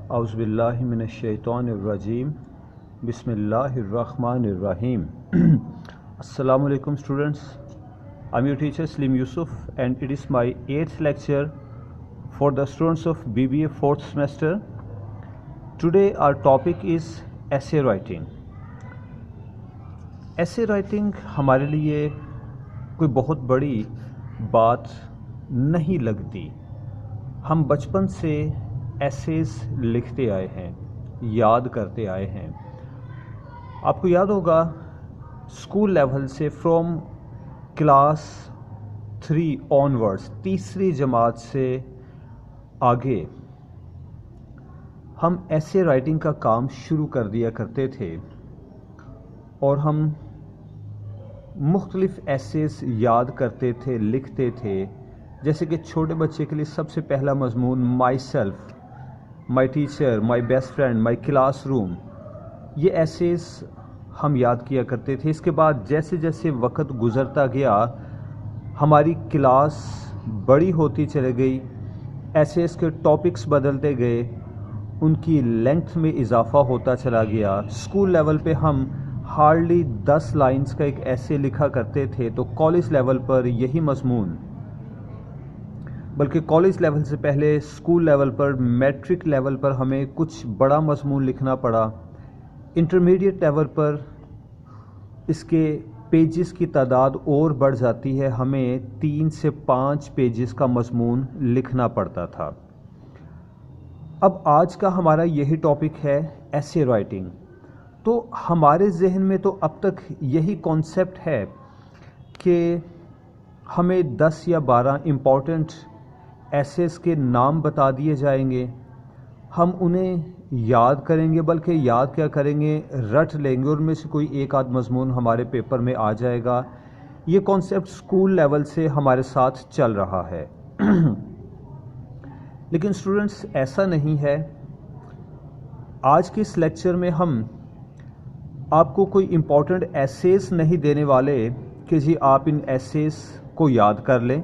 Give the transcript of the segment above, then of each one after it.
اعوذ باللہ من الشیطان الرجیم بسم اللہ الرحمن الرحیم السلام علیکم students. I'm your teacher Slim Yusuf and it is my 8th lecture for the students of BBA 4th semester. Today our topic is essay writing. Essay writing ہمارے لیے کوئی بہت بڑی بات نہیں لگتی. ہم بچپن سے ایسیز لکھتے آئے ہیں، یاد کرتے آئے ہیں. آپ کو یاد ہوگا اسکول لیول سے فرام کلاس 3 آنورڈس، تیسری جماعت سے آگے ہم ایسے رائٹنگ کا کام شروع کر دیا کرتے تھے اور ہم مختلف ایسیز یاد کرتے تھے، لکھتے تھے. جیسے کہ چھوٹے بچے کے لیے سب سے پہلا مضمون my self, my teacher, my best friend, my class room, یہ ایسیز ہم یاد کیا کرتے تھے. اس کے بعد جیسے جیسے وقت گزرتا گیا ہماری کلاس بڑی ہوتی چلی گئی، ایسیز کے ٹاپکس بدلتے گئے، ان کی لینتھ میں اضافہ ہوتا چلا گیا. اسکول لیول پہ ہم ہارڈلی 10 لائنز کا ایک ایسے لکھا کرتے تھے، تو کالج لیول پر یہی مضمون، بلکہ کالج لیول سے پہلے اسکول لیول پر، میٹرک لیول پر ہمیں کچھ بڑا مضمون لکھنا پڑا. انٹرمیڈیٹ لیول پر اس کے پیجز کی تعداد اور بڑھ جاتی ہے، ہمیں 3 سے 5 پیجز کا مضمون لکھنا پڑتا تھا. اب آج کا ہمارا یہی ٹاپک ہے ایسے رائٹنگ. تو ہمارے ذہن میں تو اب تک یہی کانسیپٹ ہے کہ ہمیں 10 یا 12 امپورٹنٹ ایسیز کے نام بتا دیے جائیں گے، ہم انہیں یاد کریں گے، بلکہ یاد کیا کریں گے، رٹ لیں گے، اور ان میں سے کوئی ایک آدھ مضمون ہمارے پیپر میں آ جائے گا. یہ کانسیپٹ اسکول لیول سے ہمارے ساتھ چل رہا ہے. لیکن اسٹوڈنٹس ایسا نہیں ہے. آج کے اس لیکچر میں ہم آپ کو کوئی امپورٹنٹ ایسیز نہیں دینے والے کہ جی آپ ان ایسیز کو یاد کر لیں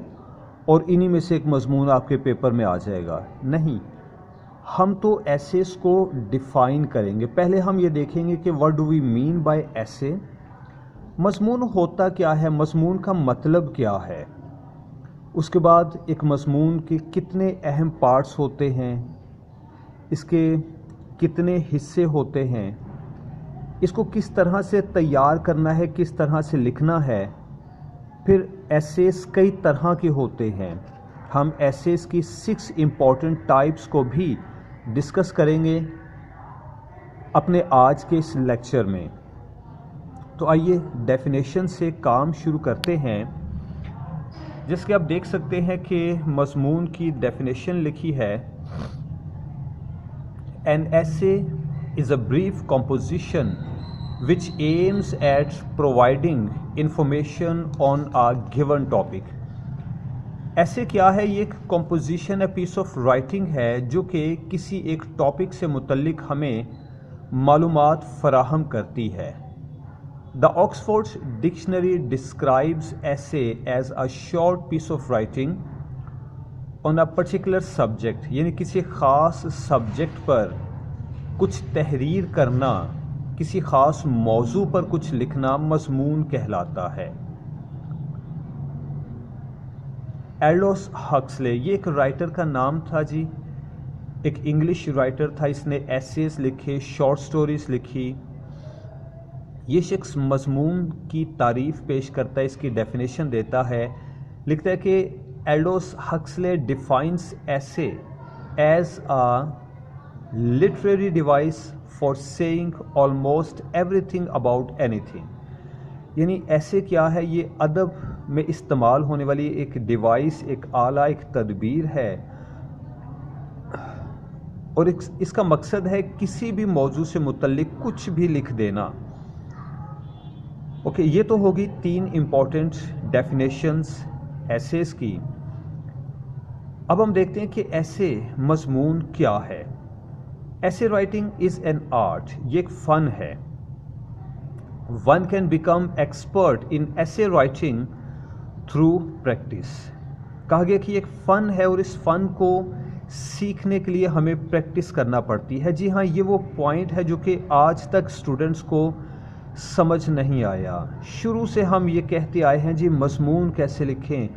اور انہی میں سے ایک مضمون آپ کے پیپر میں آ جائے گا. نہیں، ہم تو ایسیز کو ڈیفائن کریں گے. پہلے ہم یہ دیکھیں گے کہ what do we mean by ایسے، مضمون ہوتا کیا ہے، مضمون کا مطلب کیا ہے. اس کے بعد ایک مضمون کے کتنے اہم پارٹس ہوتے ہیں، اس کے کتنے حصے ہوتے ہیں، اس کو کس طرح سے تیار کرنا ہے، کس طرح سے لکھنا ہے. پھر ایسیز کئی طرح کے ہوتے ہیں. ہم ایسیز کی 6 امپورٹنٹ ٹائپس کو بھی ڈسکس کریں گے اپنے آج کے اس لیکچر میں. تو آئیے ڈیفینیشن سے کام شروع کرتے ہیں. جس کہ آپ دیکھ سکتے ہیں کہ مضمون کی ڈیفینیشن لکھی ہے، An essay is a brief composition which aims at providing information on a given topic. ایسے کیا ہے؟ یہ ایک کمپوزیشن ہے، پیس آف رائٹنگ ہے جو کہ کسی ایک ٹاپک سے متعلق ہمیں معلومات فراہم کرتی ہے. The Oxford Dictionary describes essay as a short piece of writing on a particular subject. یعنی کسی خاص سبجیکٹ پر کچھ تحریر کرنا، کسی خاص موضوع پر کچھ لکھنا مضمون کہلاتا ہے. ایلڈوس ہکسلے، یہ ایک رائٹر کا نام تھا جی، ایک انگلش رائٹر تھا. اس نے ایسیز لکھے، شارٹ سٹوریز لکھی. یہ شخص مضمون کی تعریف پیش کرتا ہے، اس کی ڈیفینیشن دیتا ہے. لکھتا ہے کہ Aldous Huxley defines essay as a literary device for seeing almost everything about anything. یعنی ایسے کیا ہے؟ یہ ادب میں استعمال ہونے والی ایک ڈیوائس، ایک آلہ، ایک تدبیر ہے، اور اس کا مقصد ہے کسی بھی موضوع سے متعلق کچھ بھی لکھ دینا. اوکے، یہ تو ہوگی 3 امپورٹنٹ ڈیفینیشنز ایسیز کی. اب ہم دیکھتے ہیں کہ ایسے مضمون کیا ہے. ایسے رائٹنگ از این آرٹ، یہ ایک فن ہے. One can become expert in essay writing through practice. کہا گیا کہ یہ ایک فن ہے اور اس فن کو سیکھنے کے لیے ہمیں پریکٹس کرنا پڑتی ہے. جی ہاں، یہ وہ پوائنٹ ہے جو کہ آج تک اسٹوڈنٹس کو سمجھ نہیں آیا. شروع سے ہم یہ کہتے آئے ہیں جی مضمون کیسے لکھیں،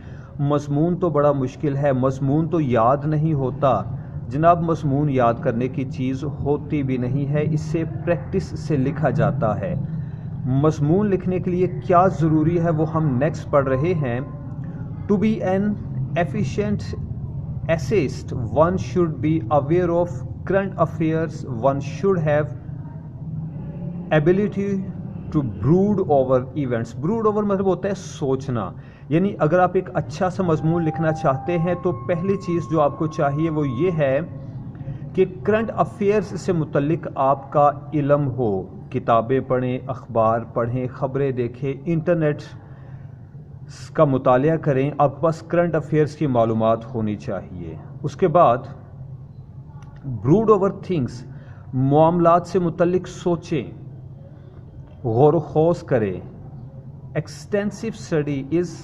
مضمون تو بڑا مشکل ہے، مضمون تو یاد نہیں ہوتا. جناب مضمون یاد کرنے کی چیز ہوتی بھی نہیں ہے، اس سے پریکٹس سے لکھا جاتا ہے. مضمون لکھنے کے لیے کیا ضروری ہے وہ ہم نیکسٹ پڑھ رہے ہیں. To be an efficient essayist, one should be aware of current affairs, one should have ability to brood over events. brood over مطلب ہوتا ہے سوچنا. یعنی اگر آپ ایک اچھا سا مضمون لکھنا چاہتے ہیں تو پہلی چیز جو آپ کو چاہیے وہ یہ ہے کہ کرنٹ افیئرز سے متعلق آپ کا علم ہو. کتابیں پڑھیں، اخبار پڑھیں، خبریں دیکھیں، انٹرنیٹ کا مطالعہ کریں، آپ کے پاس کرنٹ افیئرز کی معلومات ہونی چاہیے. اس کے بعد برود اوور تھنگس، معاملات سے متعلق سوچیں، غور و خوض کریں. Extensive study is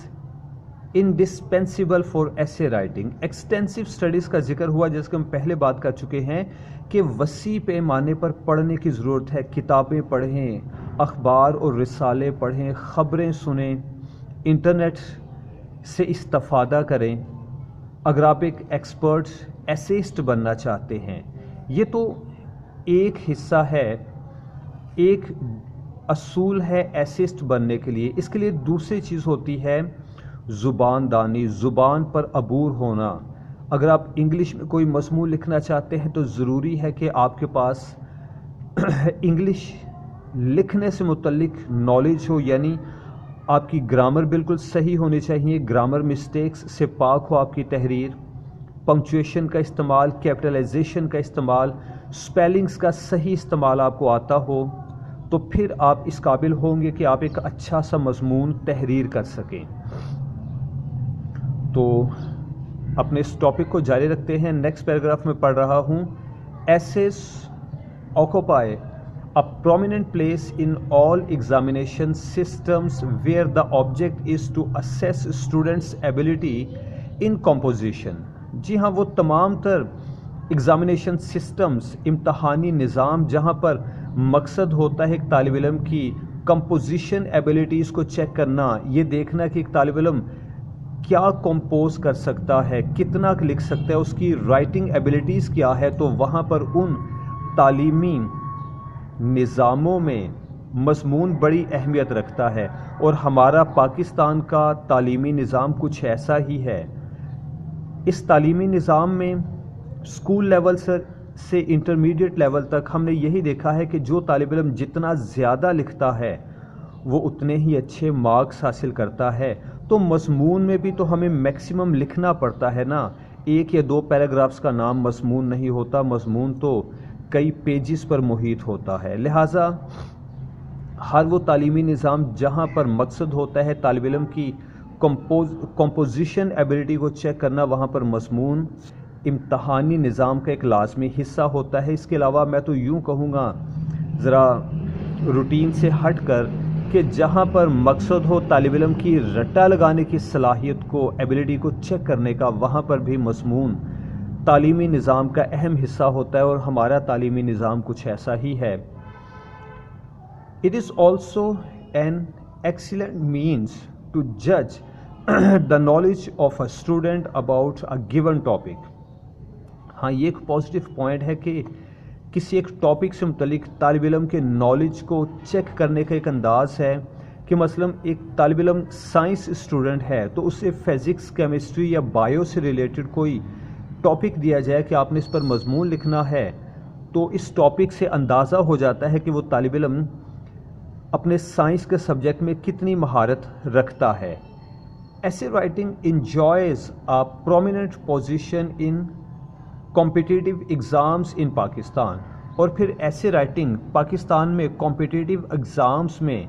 indispensable for ایسے رائٹنگ. ایکسٹینسو اسٹڈیز کا ذکر ہوا جس کی ہم پہلے بات کر چکے ہیں کہ وسیع پیمانے پر پڑھنے کی ضرورت ہے. کتابیں پڑھیں، اخبار اور رسالے پڑھیں، خبریں سنیں، انٹرنیٹ سے استفادہ کریں. اگر آپ ایک ایکسپرٹ ایسیسٹ بننا چاہتے ہیں، یہ تو ایک حصہ ہے، ایک اصول ہے ایسیسٹ بننے کے لیے. اس کے لیے دوسری چیز ہوتی ہے زبان دانی، زبان پر عبور ہونا. اگر آپ انگلش میں کوئی مضمون لکھنا چاہتے ہیں تو ضروری ہے کہ آپ کے پاس انگلش لکھنے سے متعلق نالج ہو. یعنی آپ کی گرامر بالکل صحیح ہونی چاہیے، گرامر مسٹیکس سے پاک ہو آپ کی تحریر. پنکچویشن کا استعمال، کیپٹلائزیشن کا استعمال، سپیلنگز کا صحیح استعمال آپ کو آتا ہو تو پھر آپ اس قابل ہوں گے کہ آپ ایک اچھا سا مضمون تحریر کر سکیں. تو اپنے اس ٹاپک کو جاری رکھتے ہیں. نیکسٹ پیراگراف میں پڑھ رہا ہوں. Essays occupy a prominent place in all examination systems where the object is to assess students' ability in composition. جی ہاں، وہ تمام تر ایگزامینیشن سسٹمز، امتحانی نظام جہاں پر مقصد ہوتا ہے ایک طالب علم کی کمپوزیشن ایبلٹیز کو چیک کرنا، یہ دیکھنا کہ ایک طالب علم کیا کمپوز کر سکتا ہے، کتنا لکھ سکتا ہے، اس کی رائٹنگ ایبلٹیز کیا ہے. تو وہاں پر ان تعلیمی نظاموں میں مضمون بڑی اہمیت رکھتا ہے. اور ہمارا پاکستان کا تعلیمی نظام کچھ ایسا ہی ہے. اس تعلیمی نظام میں اسکول لیول سے انٹرمیڈیٹ لیول تک ہم نے یہی دیکھا ہے کہ جو طالب علم جتنا زیادہ لکھتا ہے وہ اتنے ہی اچھے مارکس حاصل کرتا ہے. تو مضمون میں بھی تو ہمیں میکسیمم لکھنا پڑتا ہے نا. ایک یا دو پیراگرافز کا نام مضمون نہیں ہوتا، مضمون تو کئی پیجز پر محیط ہوتا ہے. لہٰذا ہر وہ تعلیمی نظام جہاں پر مقصد ہوتا ہے طالب علم کی کمپوزیشن ایبلٹی کو چیک کرنا، وہاں پر مضمون امتحانی نظام کا ایک لازمی حصہ ہوتا ہے. اس کے علاوہ میں تو یوں کہوں گا ذرا روٹین سے ہٹ کر کہ جہاں پر مقصد ہو طالب علم کی رٹا لگانے کی صلاحیت کو، ایبلٹی کو چیک کرنے کا، وہاں پر بھی مضمون تعلیمی نظام کا اہم حصہ ہوتا ہے. اور ہمارا تعلیمی نظام کچھ ایسا ہی ہے. It is also an excellent means to judge the knowledge of a student about a given topic. ہاں، یہ ایک پازیٹیو پوائنٹ ہے کہ کسی ایک ٹاپک سے متعلق طالب علم کے نالج کو چیک کرنے کا ایک انداز ہے کہ مثلا ایک طالب علم سائنس اسٹوڈنٹ ہے تو اسے فزکس، کیمسٹری یا بایو سے ریلیٹڈ کوئی ٹاپک دیا جائے کہ آپ نے اس پر مضمون لکھنا ہے، تو اس ٹاپک سے اندازہ ہو جاتا ہے کہ وہ طالب علم اپنے سائنس کے سبجیکٹ میں کتنی مہارت رکھتا ہے. ایسے writing enjoys a prominent position in competitive exams in Pakistan. اور پھر ایسے رائٹنگ پاکستان میں کمپٹیٹیو ایگزامس میں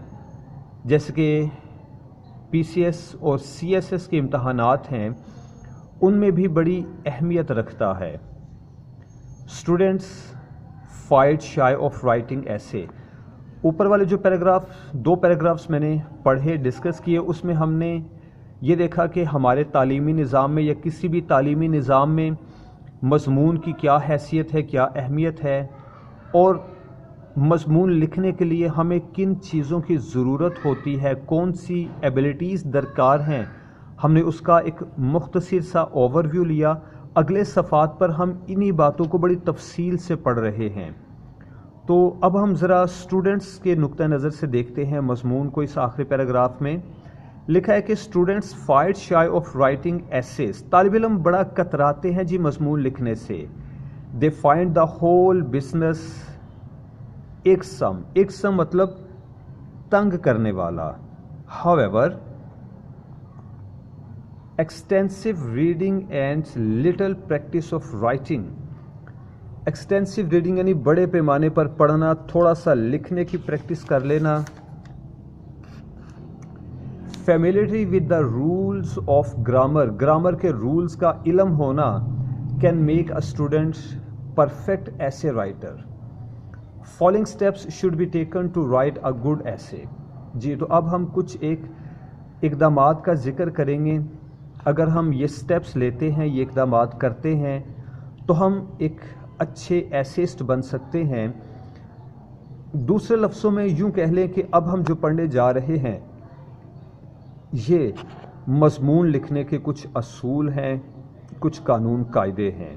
جیسے کہ پی سی ایس اور سی ایس ایس کے امتحانات ہیں ان میں بھی بڑی اہمیت رکھتا ہے. Students fight shy of writing ایسے. اوپر والے جو دو پیراگرافس میں نے پڑھے، ڈسکس کیے، اس میں ہم نے یہ دیکھا کہ ہمارے تعلیمی نظام میں یا کسی بھی تعلیمی نظام میں مضمون کی کیا حیثیت ہے، کیا اہمیت ہے، اور مضمون لکھنے کے لیے ہمیں کن چیزوں کی ضرورت ہوتی ہے، کون سی ایبلٹیز درکار ہیں، ہم نے اس کا ایک مختصر سا اوور ویو لیا۔ اگلے صفحات پر ہم انہی باتوں کو بڑی تفصیل سے پڑھ رہے ہیں۔ تو اب ہم ذرا اسٹوڈنٹس کے نقطہ نظر سے دیکھتے ہیں مضمون کو۔ اس آخری پیراگراف میں لکھا ہے کہ students fight shy of writing essays, طالب علم بڑا کتراتے ہیں جی مضمون لکھنے سے۔ They find the whole business irksome مطلب تنگ کرنے والا۔ however extensive reading and little practice of writing، extensive reading یعنی بڑے پیمانے پر پڑھنا، تھوڑا سا لکھنے کی پریکٹس کر لینا، familiarity with the rules of grammar کے رولز کا علم ہونا، can make a student perfect essay writer. Following steps should be taken to write a good essay. جی تو اب ہم کچھ ایک اقدامات کا ذکر کریں گے۔ اگر ہم یہ اسٹیپس لیتے ہیں، یہ اقدامات کرتے ہیں، تو ہم ایک اچھے ایسیسٹ بن سکتے ہیں۔ دوسرے لفظوں میں یوں کہہ لیں کہ اب ہم جو پڑھنے جا رہے ہیں یہ مضمون لکھنے کے کچھ اصول ہیں، کچھ قانون قاعدے ہیں۔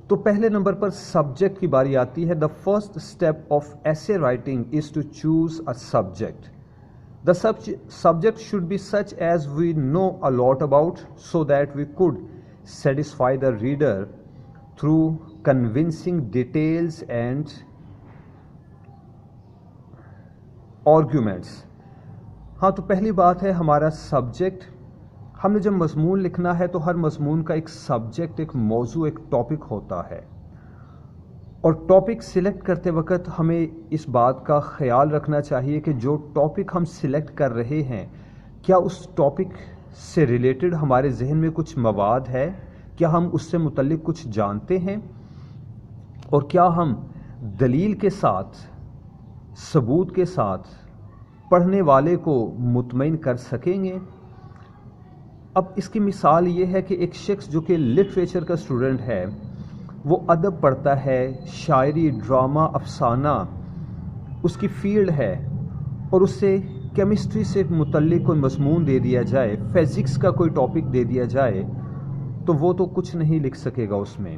تو پہلے نمبر پر سبجیکٹ کی باری آتی ہے۔ The first step of essay writing is to choose a subject. The subject should be such as we know a lot about, so that we could satisfy the reader through convincing details and arguments۔ ہاں تو پہلی بات ہے ہمارا subject. ہم نے جب مضمون لکھنا ہے تو ہر مضمون کا ایک سبجیکٹ، ایک موضوع، ایک ٹاپک ہوتا ہے، اور ٹاپک سلیکٹ کرتے وقت ہمیں اس بات کا خیال رکھنا چاہیے کہ جو ٹاپک ہم سلیکٹ کر رہے ہیں کیا اس ٹاپک سے ریلیٹڈ ہمارے ذہن میں کچھ مواد ہے، کیا ہم اس سے متعلق کچھ جانتے ہیں، اور کیا ہم دلیل کے ساتھ، ثبوت کے ساتھ پڑھنے والے کو مطمئن کر سکیں گے۔ اب اس کی مثال یہ ہے کہ ایک شخص جو کہ لٹریچر کا اسٹوڈنٹ ہے، وہ ادب پڑھتا ہے، شاعری، ڈرامہ، افسانہ اس کی فیلڈ ہے، اور اس سے کیمسٹری سے متعلق کوئی مضمون دے دیا جائے، فزکس کا کوئی ٹاپک دے دیا جائے، تو وہ تو کچھ نہیں لکھ سکے گا اس میں۔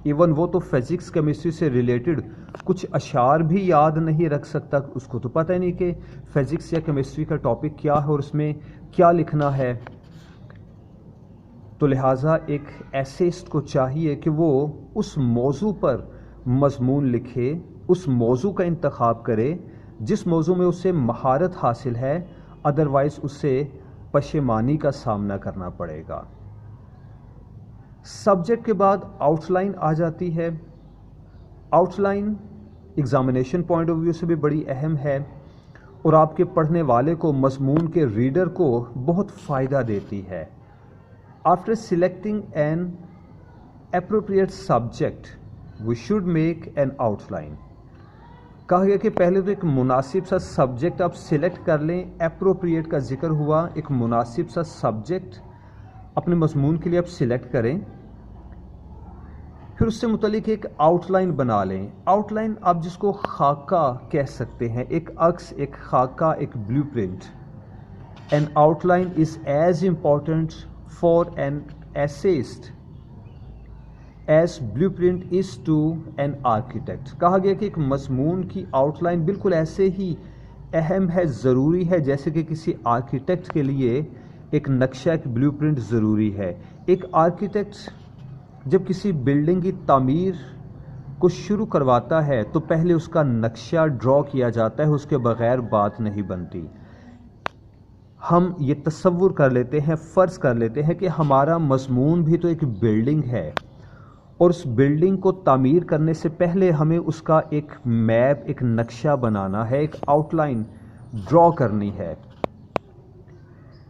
ایون وہ تو فزکس کیمسٹری سے ریلیٹڈ کچھ اشعار بھی یاد نہیں رکھ سکتا، اس کو تو پتہ ہی نہیں کہ فزکس یا کیمسٹری کا ٹاپک کیا ہے اور اس میں کیا لکھنا ہے۔ تو لہٰذا ایک ایسیسٹ کو چاہیے کہ وہ اس موضوع پر مضمون لکھے، اس موضوع کا انتخاب کرے جس موضوع میں اسے مہارت حاصل ہے، ادروائز اسے پشیمانی کا سامنا کرنا پڑے گا۔ سبجیکٹ کے بعد آؤٹ لائن آ جاتی ہے۔ Outline examination point of view سے بھی بڑی اہم ہے اور آپ کے پڑھنے والے کو، مضمون کے ریڈر کو بہت فائدہ دیتی ہے۔ After selecting an appropriate subject, we should make an outline۔ کہا گیا کہ پہلے تو ایک مناسب سا سبجیکٹ آپ سلیکٹ کر لیں۔ اپروپریٹ کا ذکر ہوا، ایک مناسب سا سبجیکٹ اپنے مضمون کے لیے آپ سلیکٹ کریں، پھر اس سے متعلق ایک آؤٹ لائن بنا لیں۔ آؤٹ لائن آپ جس کو خاکہ کہہ سکتے ہیں، ایک عکس، ایک خاکہ، ایک blue print. An outline is as important for an essayist as blueprint is to an architect۔ کہا گیا کہ ایک مضمون کی آؤٹ لائن بالکل ایسے ہی اہم ہے، ضروری ہے، جیسے کہ کسی آرکیٹیکٹ کے لیے ایک نقشہ، ایک بلیو پرنٹ ضروری ہے۔ ایک آرکیٹیکٹ جب کسی بلڈنگ کی تعمیر کو شروع کرواتا ہے تو پہلے اس کا نقشہ ڈرا کیا جاتا ہے، اس کے بغیر بات نہیں بنتی۔ ہم یہ تصور کر لیتے ہیں، فرض کر لیتے ہیں کہ ہمارا مضمون بھی تو ایک بلڈنگ ہے، اور اس بلڈنگ کو تعمیر کرنے سے پہلے ہمیں اس کا ایک میپ، ایک نقشہ بنانا ہے، ایک آؤٹ لائن ڈرا کرنی ہے۔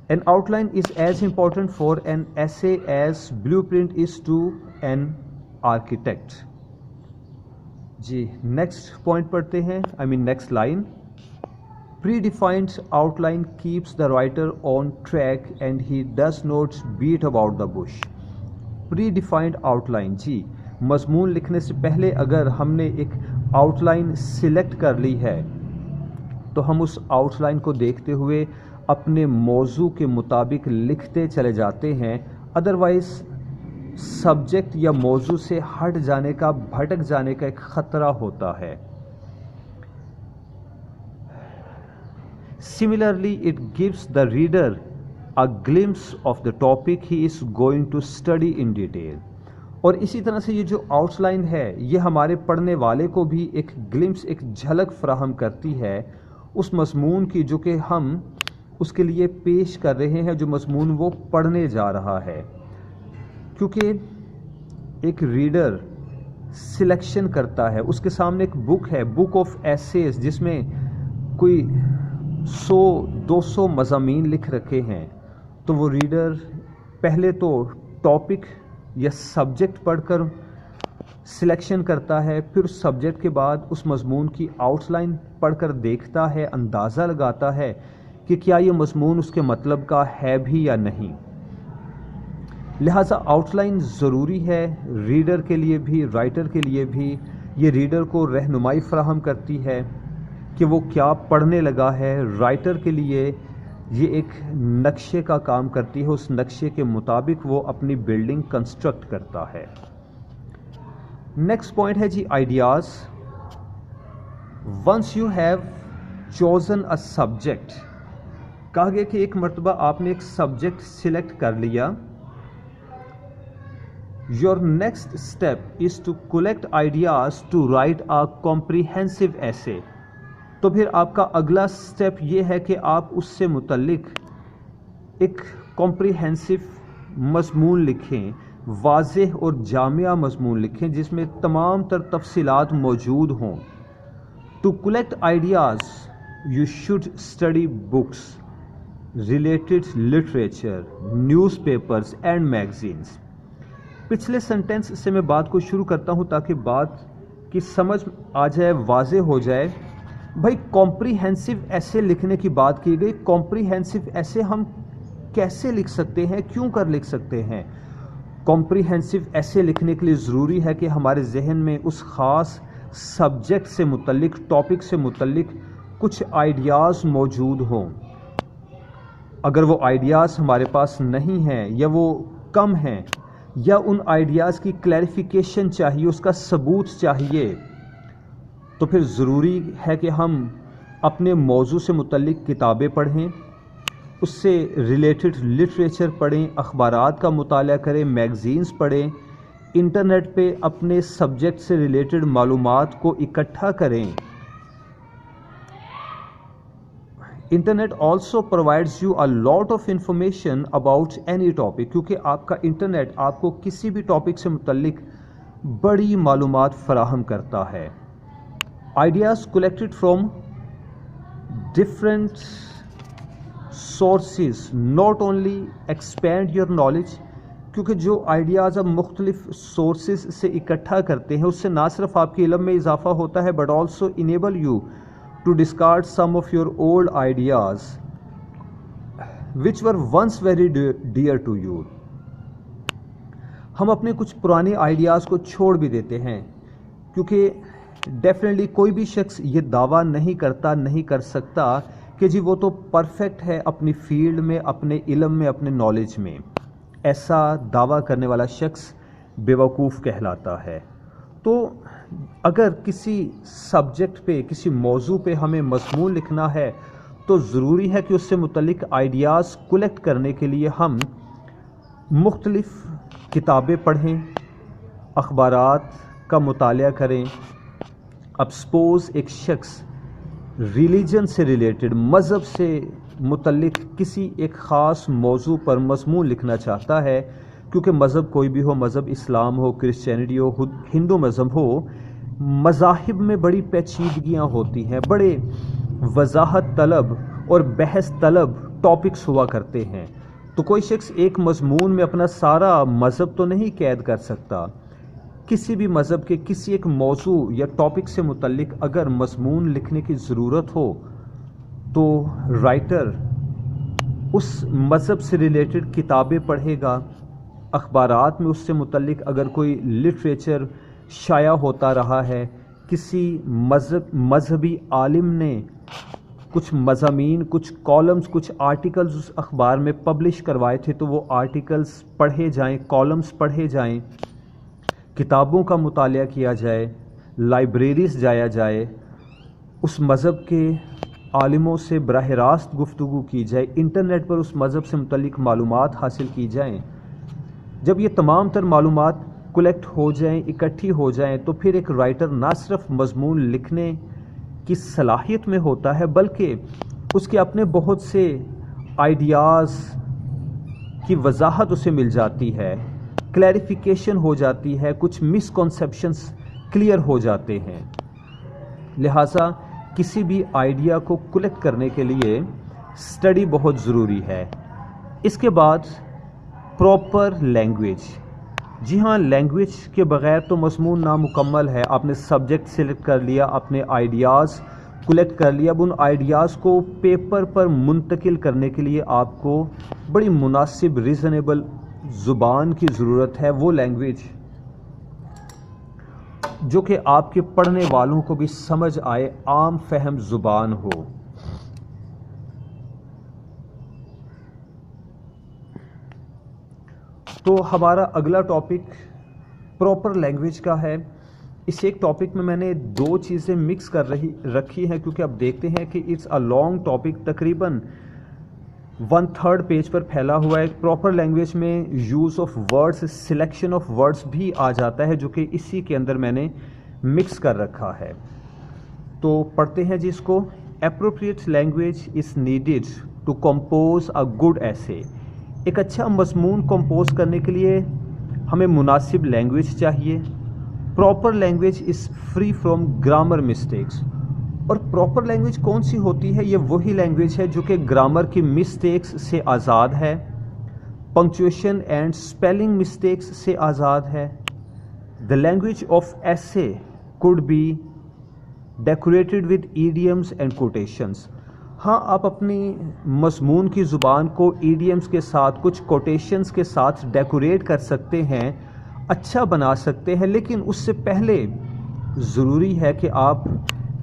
An outline is as important for an essay as blueprint is to an architect۔ جی نیکسٹ پوائنٹ پڑھتے ہیں، next line. Predefined outline keeps the writer on track and he does not beat about the bush۔ Predefined outline. جی مضمون لکھنے سے پہلے اگر ہم نے ایک آؤٹ لائن سلیکٹ کر لی ہے تو ہم اس آؤٹ لائن کو دیکھتے ہوئے اپنے موضوع کے مطابق لکھتے چلے جاتے ہیں. ادروائز سبجیکٹ یا موضوع سے ہٹ جانے کا، بھٹک جانے کا ایک خطرہ ہوتا ہے. Similarly, it gives the reader a glimpse of the topic he is going to study in detail. اور اسی طرح سے یہ جو آؤٹ لائن ہے یہ ہمارے پڑھنے والے کو بھی ایک گلمپس، ایک جھلک فراہم کرتی ہے اس مضمون کی جو کہ ہم اس کے لیے پیش کر رہے ہیں، جو مضمون وہ پڑھنے جا رہا ہے. کیونکہ ایک ریڈر سلیکشن کرتا ہے، اس کے سامنے ایک بک ہے، بک آف ایسیز، جس میں کوئی 100-200 مضامین لکھ رکھے ہیں. تو وہ ریڈر پہلے تو ٹاپک یا سبجیکٹ پڑھ کر سلیکشن کرتا ہے، پھر اس سبجیکٹ کے بعد اس مضمون کی آؤٹ لائن پڑھ کر دیکھتا ہے، اندازہ لگاتا ہے کہ کیا یہ مضمون اس کے مطلب کا ہے بھی یا نہیں. لہٰذا آؤٹ لائن ضروری ہے ریڈر کے لیے بھی، رائٹر کے لیے بھی. یہ ریڈر کو رہنمائی فراہم کرتی ہے کہ وہ کیا پڑھنے لگا ہے. رائٹر کے لیے یہ ایک نقشے کا کام کرتی ہے، اس نقشے کے مطابق وہ اپنی بلڈنگ کنسٹرکٹ کرتا ہے. نیکسٹ پوائنٹ ہے جی ideas. Once you have chosen a subject, کہا گیا کہ ایک مرتبہ آپ نے ایک سبجیکٹ سلیکٹ کر لیا. Your next step is to collect ideas to write a comprehensive essay. تو پھر آپ کا اگلا سٹیپ یہ ہے کہ آپ اس سے متعلق ایک کمپریہنسو مضمون لکھیں، واضح اور جامع مضمون لکھیں جس میں تمام تر تفصیلات موجود ہوں. To collect ideas, you should study books, related literature, newspapers and magazines. پچھلے سینٹینس سے میں بات کو شروع کرتا ہوں تاکہ بات کی سمجھ آ جائے، واضح ہو جائے. بھائی کمپریہنسو ایسے لکھنے کی بات کی گئی. کمپریہنسو ایسے ہم کیسے لکھ سکتے ہیں، کیوں کر لکھ سکتے ہیں؟ کمپریہنسو ایسے لکھنے کے لیے ضروری ہے کہ ہمارے ذہن میں اس خاص سبجیکٹ سے متعلق، ٹاپک سے متعلق کچھ آئیڈیاز موجود ہوں. اگر وہ آئیڈیاز ہمارے پاس نہیں ہیں یا وہ کم ہیں یا ان آئیڈیاز کی کلیریفیکیشن چاہیے، اس کا ثبوت چاہیے، تو پھر ضروری ہے کہ ہم اپنے موضوع سے متعلق کتابیں پڑھیں، اس سے ریلیٹڈ لٹریچر پڑھیں، اخبارات کا مطالعہ کریں، میگزینز پڑھیں، انٹرنیٹ پہ اپنے سبجیکٹ سے ریلیٹڈ معلومات کو اکٹھا کریں. Internet also provides you a lot of information about any topic, کیونکہ آپ کا انٹرنیٹ آپ کو کسی بھی ٹاپک سے متعلق بڑی معلومات فراہم کرتا ہے. Ideas collected from different sources not only expand your knowledge, کیونکہ جو آئیڈیاز آپ مختلف سورسز سے اکٹھا کرتے ہیں اس سے نہ صرف آپ کے علم میں اضافہ ہوتا ہے but also enable you to discard some of your old ideas which were once very dear to you. ہم اپنے کچھ پرانے آئیڈیاز کو چھوڑ بھی دیتے ہیں کیونکہ ڈیفینیٹلی کوئی بھی شخص یہ دعویٰ نہیں کرتا، نہیں کر سکتا کہ جی وہ تو پرفیکٹ ہے اپنی فیلڈ میں، اپنے علم میں، اپنے نالج میں. ایسا دعویٰ کرنے والا شخص بیوقوف کہلاتا ہے. تو اگر کسی سبجیکٹ پہ، کسی موضوع پہ ہمیں مضمون لکھنا ہے تو ضروری ہے کہ اس سے متعلق آئیڈیاز کلیکٹ کرنے کے لیے ہم مختلف کتابیں پڑھیں، اخبارات کا مطالعہ کریں. اب سپوز ایک شخص ریلیجن سے ریلیٹڈ، مذہب سے متعلق کسی ایک خاص موضوع پر مضمون لکھنا چاہتا ہے، کیونکہ مذہب کوئی بھی ہو، مذہب اسلام ہو، کرسچینٹی ہو، ہندو مذہب ہو، مذاہب میں بڑی پیچیدگیاں ہوتی ہیں، بڑے وضاحت طلب اور بحث طلب ٹاپکس ہوا کرتے ہیں. تو کوئی شخص ایک مضمون میں اپنا سارا مذہب تو نہیں قید کر سکتا. کسی بھی مذہب کے کسی ایک موضوع یا ٹاپک سے متعلق اگر مضمون لکھنے کی ضرورت ہو تو رائٹر اس مذہب سے ریلیٹڈ کتابیں پڑھے گا، اخبارات میں اس سے متعلق اگر کوئی لٹریچر شائع ہوتا رہا ہے، کسی مذہبی عالم نے کچھ مضامین، کچھ کالمز، کچھ آرٹیکلز اس اخبار میں پبلش کروائے تھے، تو وہ آرٹیکلز پڑھے جائیں، کالمز پڑھے جائیں، کتابوں کا مطالعہ کیا جائے، لائبریریز جایا جائے، اس مذہب کے عالموں سے براہ راست گفتگو کی جائے، انٹرنیٹ پر اس مذہب سے متعلق معلومات حاصل کی جائیں۔ جب یہ تمام تر معلومات کلیکٹ ہو جائیں، اکٹھی ہو جائیں، تو پھر ایک رائٹر نہ صرف مضمون لکھنے کی صلاحیت میں ہوتا ہے، بلکہ اس کے اپنے بہت سے آئیڈیاز کی وضاحت اسے مل جاتی ہے، کلیریفیکیشن ہو جاتی ہے، کچھ مسکنسیپشنز کلیئر ہو جاتے ہیں۔ لہٰذا کسی بھی آئیڈیا کو کلیکٹ کرنے کے لیے اسٹڈی بہت ضروری ہے۔ اس کے بعد پراپر لینگویج۔ جی ہاں، لینگویج کے بغیر تو مضمون نامکمل ہے۔ آپ نے سبجیکٹ سلیکٹ کر لیا، اپنے آئیڈیاز کلیکٹ کر لیا، اب ان آئیڈیاز کو پیپر پر منتقل کرنے کے لیے آپ کو بڑی مناسب ریزنیبل زبان کی ضرورت ہے، وہ لینگویج جو کہ آپ کے پڑھنے والوں کو بھی سمجھ آئے، عام فہم زبان ہو۔ تو ہمارا اگلا ٹاپک پراپر لینگویج کا ہے۔ اس ایک ٹاپک میں نے دو چیزیں مکس کر رکھی ہیں، کیونکہ اب دیکھتے ہیں کہ اٹس اے لانگ ٹاپک، تقریباً 1/3 پیج پر پھیلا ہوا ہے۔ پراپر لینگویج میں use of words, selection of words بھی آ جاتا ہے، جو کہ اسی کے اندر میں نے مکس کر رکھا ہے۔ تو پڑھتے ہیں جی اس کو۔ Appropriate language is needed to compose a good essay. ایک اچھا مضمون کمپوز کرنے کے لیے ہمیں مناسب لینگویج چاہیے۔ Proper language is free from grammar mistakes. اور پراپر لینگویج کون سی ہوتی ہے؟ یہ وہی لینگویج ہے جو کہ گرامر کی مسٹیکس سے آزاد ہے، پنکچویشن اینڈ سپیلنگ مسٹیکس سے آزاد ہے۔ The language of essay could be decorated with idioms and quotations۔ ہاں، آپ اپنی مضمون کی زبان کو ایڈیمز کے ساتھ، کچھ کوٹیشنز کے ساتھ ڈیکوریٹ کر سکتے ہیں، اچھا بنا سکتے ہیں، لیکن اس سے پہلے ضروری ہے کہ آپ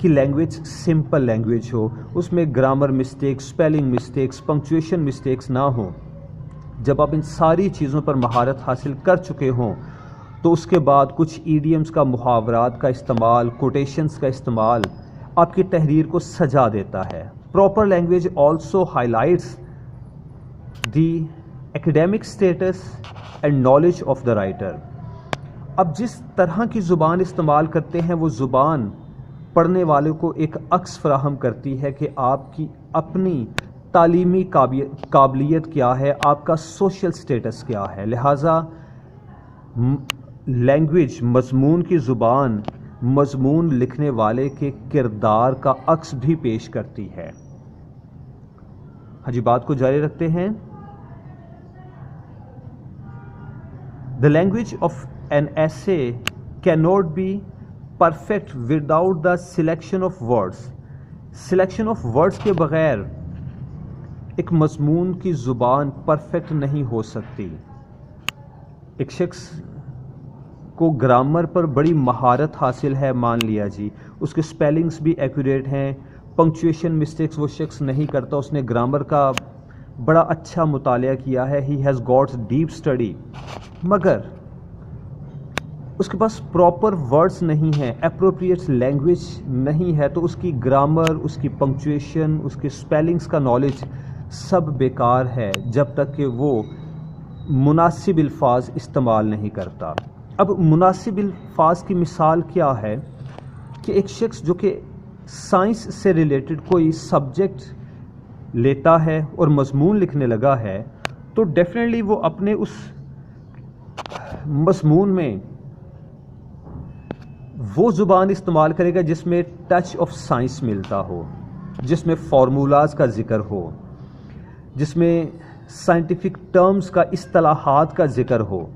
کی لینگویج سمپل لینگویج ہو، اس میں grammar mistakes, spelling mistakes, punctuation mistakes نہ ہوں۔ جب آپ ان ساری چیزوں پر مہارت حاصل کر چکے ہوں تو اس کے بعد کچھ ایڈیمز کا، محاورات کا استعمال، کوٹیشنز کا استعمال آپ کی تحریر کو سجا دیتا ہے۔ Proper language also highlights the academic status and knowledge of the writer. اب جس طرح کی زبان استعمال کرتے ہیں، وہ زبان پڑھنے والے کو ایک عکس فراہم کرتی ہے کہ آپ کی اپنی تعلیمی قابلیت کیا ہے، آپ کا سوشل سٹیٹس کیا ہے۔ لہٰذا لینگویج، مضمون کی زبان، مضمون لکھنے والے کے کردار کا عکس بھی پیش کرتی ہے۔ ہاں جی، بات کو جاری رکھتے ہیں۔ The language of an essay cannot be perfect without the selection of words۔ Selection of words کے بغیر ایک مضمون کی زبان پرفیکٹ نہیں ہو سکتی۔ ایک شخص کو گرامر پر بڑی مہارت حاصل ہے، مان لیا جی، اس کے سپیلنگز بھی ایکوریٹ ہیں، پنکچویشن مسٹیکس وہ شخص نہیں کرتا، اس نے گرامر کا بڑا اچھا مطالعہ کیا ہے، he has got deep study, مگر اس کے پاس پراپر ورڈز نہیں ہیں، اپروپریٹ لینگویج نہیں ہے، تو اس کی گرامر، اس کی پنکچویشن، اس کے سپیلنگز کا نالج سب بیکار ہے جب تک کہ وہ مناسب الفاظ استعمال نہیں کرتا۔ اب مناسب الفاظ کی مثال کیا ہے کہ ایک شخص جو کہ سائنس سے ریلیٹڈ کوئی سبجیکٹ لیتا ہے اور مضمون لکھنے لگا ہے، تو ڈیفینیٹلی وہ اپنے اس مضمون میں وہ زبان استعمال کرے گا جس میں ٹچ آف سائنس ملتا ہو، جس میں فارمولاز کا ذکر ہو، جس میں سائنٹیفک ٹرمز کا، اصطلاحات کا ذکر ہو۔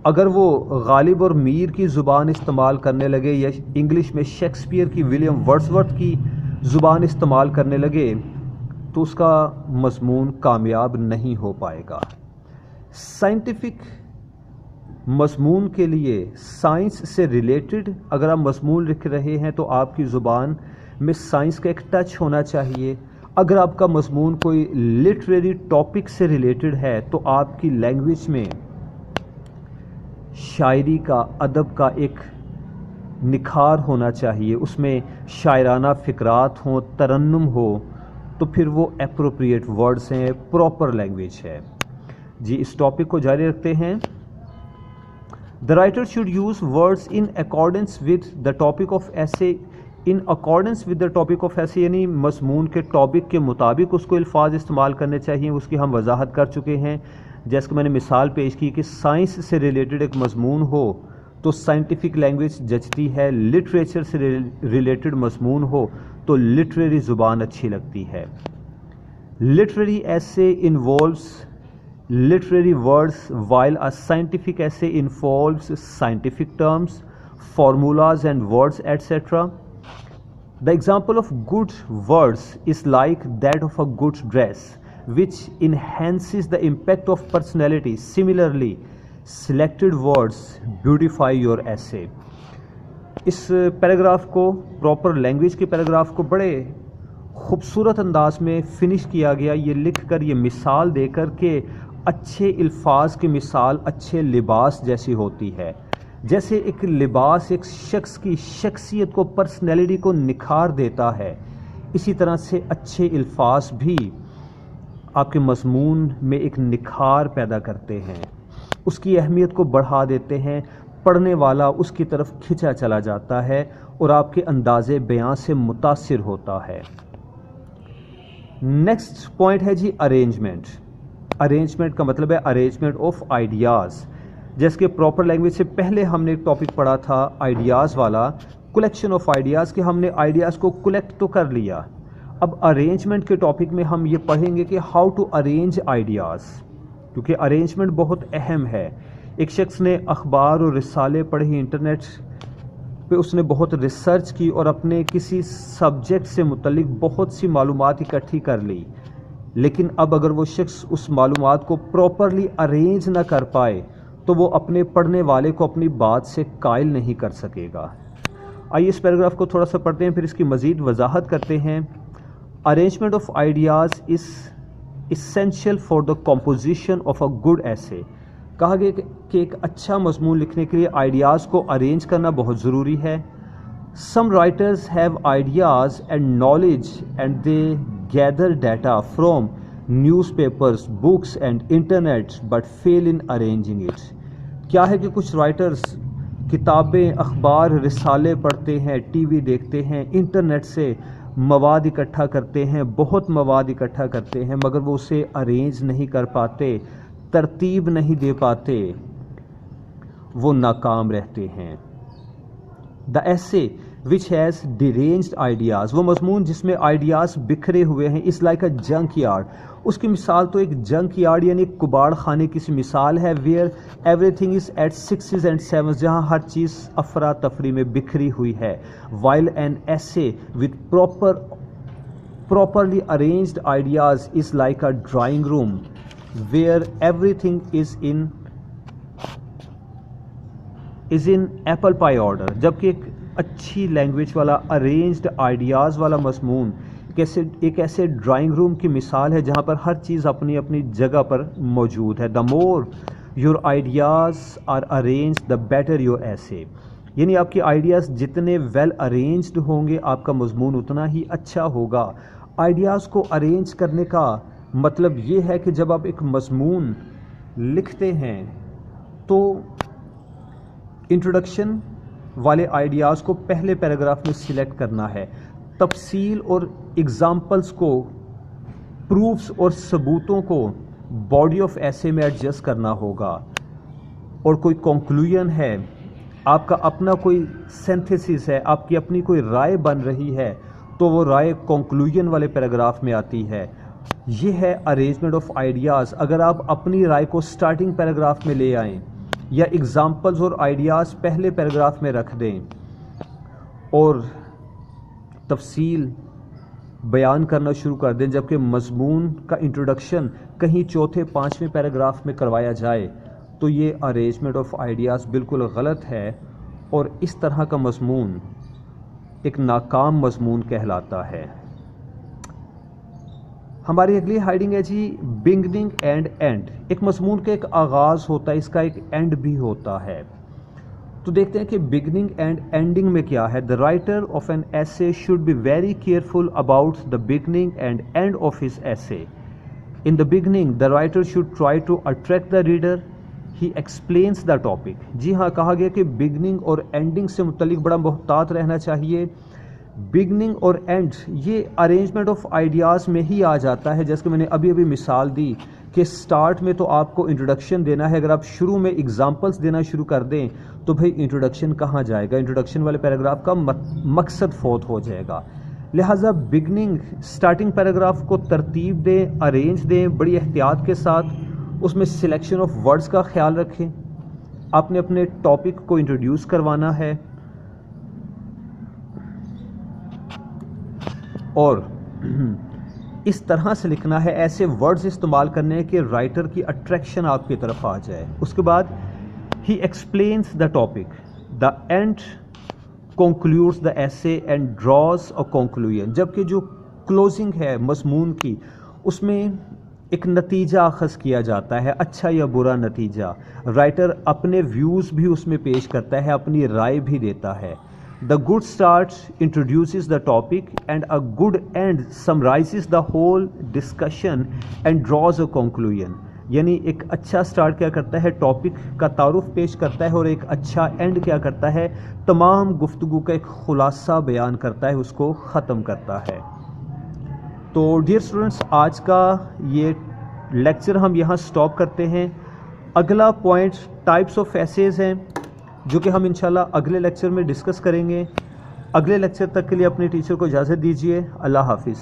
اگر وہ غالب اور میر کی زبان استعمال کرنے لگے یا انگلش میں شیکسپیئر کی، ولیم ورڈزورتھ کی زبان استعمال کرنے لگے، تو اس کا مضمون کامیاب نہیں ہو پائے گا۔ سائنٹیفک مضمون کے لیے سائنس سے ریلیٹڈ اگر آپ مضمون لکھ رہے ہیں تو آپ کی زبان میں سائنس کا ایک ٹچ ہونا چاہیے. اگر آپ کا مضمون کوئی لٹریری ٹاپک سے ریلیٹڈ ہے تو آپ کی لینگویج میں شاعری کا، ادب کا ایک نکھار ہونا چاہیے، اس میں شاعرانہ فقرات ہوں، ترنم ہو، تو پھر وہ اپروپریٹ ورڈز ہیں، پراپر لینگویج ہے. جی اس ٹاپک کو جاری رکھتے ہیں. The writer should use words in accordance with the topic of essay. In accordance with the topic of essay یعنی مضمون کے ٹاپک کے مطابق اس کو الفاظ استعمال کرنے چاہیے. اس کی ہم وضاحت کر چکے ہیں، جیسے کہ میں نے مثال پیش کی کہ سائنس سے ریلیٹڈ ایک مضمون ہو تو سائنٹیفک لینگویج جچتی ہے، لٹریچر سے ریلیٹڈ مضمون ہو تو لٹریری زبان اچھی لگتی ہے. Literary essay involves literary words while a scientific essay involves scientific terms, formulas and words etc. The example of good words is like that of a good dress which enhances the impact of personality. Similarly, selected words beautify your essay. اس paragraph کو، proper language کے paragraph کو بڑے خوبصورت انداز میں finish کیا گیا، یہ لکھ کر، یہ مثال دے کر کہ اچھے الفاظ کی مثال اچھے لباس جیسی ہوتی ہے. جیسے ایک لباس ایک شخص کی شخصیت کو، پرسنالٹی کو نکھار دیتا ہے، اسی طرح سے اچھے الفاظ بھی آپ کے مضمون میں ایک نکھار پیدا کرتے ہیں، اس کی اہمیت کو بڑھا دیتے ہیں، پڑھنے والا اس کی طرف کھنچا چلا جاتا ہے اور آپ کے انداز بیان سے متاثر ہوتا ہے. نیکسٹ پوائنٹ ہے جی ارینجمنٹ. ارینجمنٹ کا مطلب ہے ارینجمنٹ آف آئیڈیاز. جیسے کہ پراپر لینگویج سے پہلے ہم نے ایک ٹاپک پڑھا تھا آئیڈیاز والا، کلیکشن آف آئیڈیاز، کہ ہم نے آئیڈیاز کو کلیکٹ تو کر لیا. اب ارینجمنٹ کے ٹاپک میں ہم یہ پڑھیں گے کہ ہاؤ ٹو ارینج آئیڈیاز، کیونکہ ارینجمنٹ بہت اہم ہے. ایک شخص نے اخبار اور رسالے پڑھے، انٹرنیٹ پہ اس نے بہت ریسرچ کی اور اپنے کسی سبجیکٹ سے متعلق بہت سی معلومات اکٹھی کر لی، لیکن اب اگر وہ شخص اس معلومات کو پراپرلی ارینج نہ کر پائے تو وہ اپنے پڑھنے والے کو اپنی بات سے قائل نہیں کر سکے گا. آئیے اس پیراگراف کو تھوڑا سا پڑھتے ہیں، پھر اس کی مزید وضاحت کرتے ہیں. Arrangement of ideas is essential for the composition of a good ایسے. کہا گیا کہ ایک اچھا مضمون لکھنے کے لیے آئیڈیاز کو ارینج کرنا بہت ضروری ہے. Some writers have ideas and knowledge and they gather data from newspapers, books and internet but fail in arranging it. کیا ہے کہ کچھ رائٹرز کتابیں، اخبار، رسالے پڑھتے ہیں، ٹی وی دیکھتے ہیں، انٹرنیٹ سے مواد اکٹھا کرتے ہیں، بہت مواد اکٹھا کرتے ہیں، مگر وہ اسے ارینج نہیں کر پاتے، ترتیب نہیں دے پاتے، وہ ناکام رہتے ہیں. دا ایسے وچ ہیز ڈیرینجڈ آئیڈیاز، وہ مضمون جس میں آئیڈیاز بکھرے ہوئے ہیں، is like a junkyard. اس کی مثال تو ایک جنک یارڈ یعنی کباڑ خانے کی مثال ہے. Where everything is at sixes and sevens, جہاں ہر چیز افراتفری میں بکھری ہوئی ہے. While an essay with properly arranged ideas is like a drawing room where everything is in apple pie order. جبکہ ایک اچھی لینگویج والا ارینجڈ آئیڈیاز والا مضمون ایک ایسے ڈرائنگ روم کی مثال ہے جہاں پر ہر چیز اپنی اپنی جگہ پر موجود ہے. The more your ideas are arranged the better your essay. یعنی آپ کے آئیڈیاز جتنے ویل ارینجڈ ہوں گے آپ کا مضمون اتنا ہی اچھا ہوگا. آئیڈیاز کو ارینج کرنے کا مطلب یہ ہے کہ جب آپ ایک مضمون لکھتے ہیں تو انٹروڈکشن والے آئیڈیاز کو پہلے پیراگراف میں سلیکٹ کرنا ہے. تفصیل اور ایگزامپلس کو، پروفس اور ثبوتوں کو باڈی آف ایسے میں ایڈجسٹ کرنا ہوگا. اور کوئی کنکلوژن ہے، آپ کا اپنا کوئی سینتھیسس ہے، آپ کی اپنی کوئی رائے بن رہی ہے تو وہ رائے کنکلوژن والے پیراگراف میں آتی ہے. یہ ہے ارینجمنٹ آف آئیڈیاز. اگر آپ اپنی رائے کو سٹارٹنگ پیراگراف میں لے آئیں یا ایگزامپلز اور آئیڈیاز پہلے پیراگراف میں رکھ دیں اور تفصیل بیان کرنا شروع کر دیں، جبکہ مضمون کا انٹروڈکشن کہیں چوتھے پانچویں پیراگراف میں کروایا جائے تو یہ ارینجمنٹ آف آئیڈیاز بالکل غلط ہے، اور اس طرح کا مضمون ایک ناکام مضمون کہلاتا ہے۔ ہماری اگلی ہیڈنگ ہے جی بگننگ اینڈ اینڈ۔ ایک مضمون کا ایک آغاز ہوتا ہے، اس کا ایک اینڈ بھی ہوتا ہے۔ تو دیکھتے ہیں کہ بگننگ اینڈ اینڈنگ میں کیا ہے۔ The writer of an essay should be very careful about the beginning and end of his essay. In the beginning the writer should try to attract the reader, he explains the topic. جی ہاں، کہا گیا کہ beginning اور ending سے متعلق بڑا محتاط رہنا چاہیے۔ بگننگ اور اینڈ یہ ارینجمنٹ آف آئیڈیاز میں ہی آ جاتا ہے، جیسے کہ میں نے ابھی مثال دی کہ سٹارٹ میں تو آپ کو انٹروڈکشن دینا ہے۔ اگر آپ شروع میں اگزامپلس دینا شروع کر دیں تو بھئی انٹروڈکشن کہاں جائے گا؟ انٹروڈکشن والے پیراگراف کا مقصد فوت ہو جائے گا۔ لہٰذا بگننگ سٹارٹنگ پیراگراف کو ترتیب دیں، ارینج دیں بڑی احتیاط کے ساتھ، اس میں سلیکشن آف ورڈز کا خیال رکھیں۔ آپ نے اپنے ٹاپک کو انٹروڈیوس کروانا ہے، اور اس طرح سے لکھنا ہے، ایسے ورڈز استعمال کرنے ہیں کہ رائٹر کی اٹریکشن آپ کی طرف آ جائے۔ اس کے بعد he explains the topic, the end concludes the essay and draws a conclusion. جبکہ جو کلوزنگ ہے مضمون کی، اس میں ایک نتیجہ اخذ کیا جاتا ہے، اچھا یا برا نتیجہ۔ رائٹر اپنے ویوز بھی اس میں پیش کرتا ہے، اپنی رائے بھی دیتا ہے۔ The good start introduces the topic and a good end summarizes the whole discussion and draws a conclusion۔ یعنی ایک اچھا سٹارٹ کیا کرتا ہے، ٹاپک کا تعارف پیش کرتا ہے، اور ایک اچھا اینڈ کیا کرتا ہے، تمام گفتگو کا ایک خلاصہ بیان کرتا ہے، اس کو ختم کرتا ہے۔ تو ڈیئر اسٹوڈنٹس، آج کا یہ لیکچر ہم یہاں سٹاپ کرتے ہیں۔ اگلا پوائنٹ ٹائپس آف ایسیز ہیں، جو کہ ہم انشاءاللہ اگلے لیکچر میں ڈسکس کریں گے۔ اگلے لیکچر تک کے لیے اپنے ٹیچر کو اجازت دیجیے۔ اللہ حافظ۔